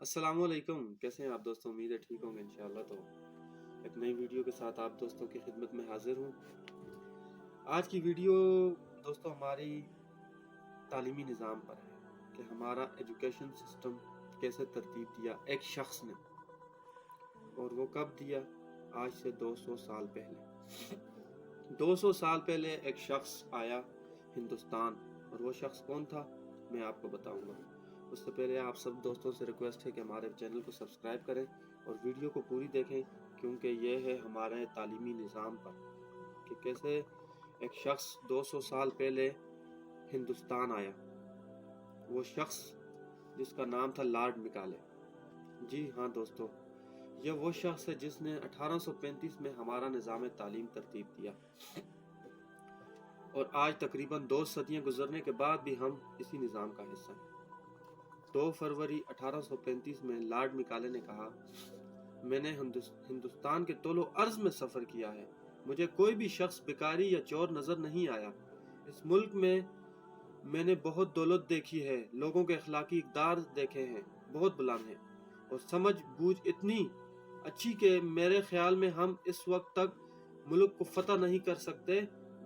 अस्सलाम वालेकुम। कैसे हैं आप दोस्तों? उम्मीद है ठीक होंगे इंशाल्लाह। तो एक नई वीडियो के साथ आप दोस्तों की खिदमत में हाजिर हूँ। आज की वीडियो दोस्तों हमारी तालीमी निज़ाम पर है कि हमारा एजुकेशन सिस्टम कैसे तरतीब दिया एक शख्स ने, और वो कब दिया? आज से 200 साल पहले। 200 साल पहले एक शख्स आया हिंदुस्तान, और वो शख्स कौन था मैं आपको बताऊंगा। उससे पहले आप सब दोस्तों से रिक्वेस्ट है कि हमारे चैनल को सब्सक्राइब करें और वीडियो को पूरी देखें, क्योंकि ये है हमारे तालीमी निज़ाम पर कि कैसे एक शख्स 200 साल पहले हिंदुस्तान आया। वो शख्स जिसका नाम था लॉर्ड मैकाले। जी हाँ दोस्तों, ये वो शख्स है जिसने 1835 में हमारा निज़ाम तालीम तरतीब दिया, और आज तकरीबन 2 सदियां गुजरने के बाद भी हम इसी निज़ाम का हिस्सा हैं। 2 फरवरी 1835 में लॉर्ड मैकाले ने कहा, मैंने हिंदुस्तान के तौलो अर्ज में सफ़र किया है, मुझे कोई भी शख्स बेकारी या चोर नज़र नहीं आया। इस मुल्क में मैंने बहुत दौलत देखी है, लोगों के अखलाकी इक़दार देखे हैं, बहुत बुलंद हैं, और समझ बूझ इतनी अच्छी कि मेरे ख्याल में हम इस वक्त तक मुल्क को फतह नहीं कर सकते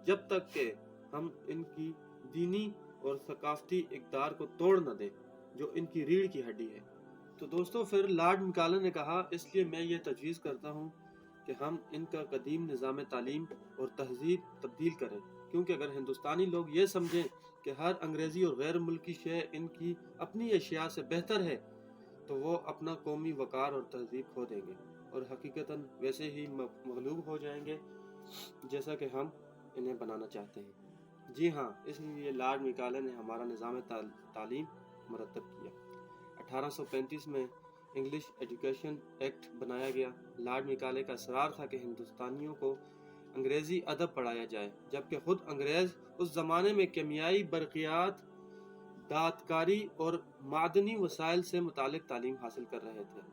जब तक कि हम इनकी दीनी और सकाफती इक़दार को तोड़ न दें जो इनकी रीढ़ की हड्डी है। तो दोस्तों फिर लॉर्ड मैकाले ने कहा, इसलिए मैं ये तजवीज़ करता हूँ कि हम इनका कदीम निज़ाम तालीम और तहजीब तब्दील करें, क्योंकि अगर हिंदुस्तानी लोग ये समझें कि हर अंग्रेज़ी और गैर मुल्की शय इनकी अपनी अशिया से बेहतर है, तो वो अपना कौमी वक़ार और तहजीब खो देंगे और हकीकतन वैसे ही मगलूब हो जाएंगे जैसा कि हम इन्हें बनाना चाहते हैं। जी हाँ, इसलिए लॉर्ड मैकाले ने हमारा निज़ाम तालीम मुरतब किया। 1835 में इंग्लिश एजुकेशन एक्ट बनाया गया। लॉर्ड मैकाले का इसरार था कि हिंदुस्तानियों को अंग्रेज़ी अदब पढ़ाया जाए, जबकि खुद अंग्रेज़ उस ज़माने में केमियाई, बरक़ियात, दातकारी और मादनी वसाइल से मुतालिक तालीम हासिल कर रहे थे।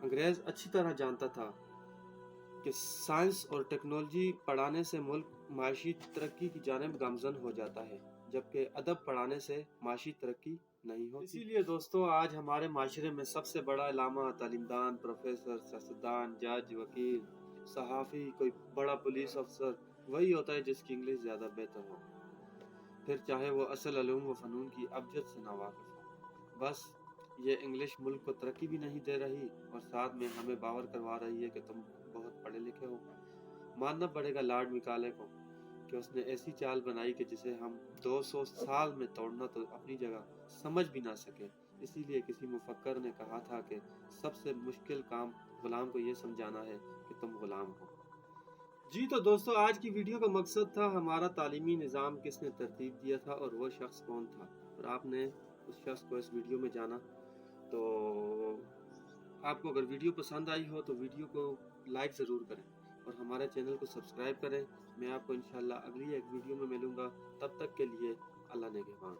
अंग्रेज़ अच्छी तरह जानता था कि साइंस और टेक्नोलॉजी पढ़ाने से मुल्क माशी तरक्की की जानिब गामजन हो जाता है, जबकि अदब पढ़ाने से माशी तरक्की नहीं होती। इसीलिए दोस्तों आज हमारे माशरे में सबसे बड़ा इलामा, तालीमदान, प्रोफेसर, सियासतदान, जज, वकील, सहाफ़ी, कोई बड़ा पुलिस अफसर वही होता है जिसकी इंग्लिश ज़्यादा बेहतर हो, फिर चाहे वो असल उलूम व फ़नून की अबजद से नावाकिफ़ हो। बस ये इंग्लिश मुल्क को तरक्की भी नहीं दे रही और साथ में हमें बावर करवा रही है कि तुम बहुत पढ़े लिखे हो। मानना पड़ेगा लॉर्ड मैकाले को कि उसने ऐसी चाल बनाई कि जिसे हम 200 साल में तोड़ना तो अपनी जगह समझ भी ना सके। इसीलिए किसी मुफक्कर ने कहा था कि सबसे मुश्किल काम गुलाम को ये समझाना है कि तुम गुलाम हो। जी तो दोस्तों आज की वीडियो का मकसद था हमारा तालीमी निज़ाम किसने तरतीब दिया था और वो शख्स कौन था, और आपने उस शख्स को इस वीडियो में जाना। तो आपको अगर वीडियो पसंद आई हो तो वीडियो को लाइक ज़रूर करें और हमारे चैनल को सब्सक्राइब करें। मैं आपको इंशाल्लाह अगली एक वीडियो में मिलूँगा, तब तक के लिए अल्लाह ने निगहबान।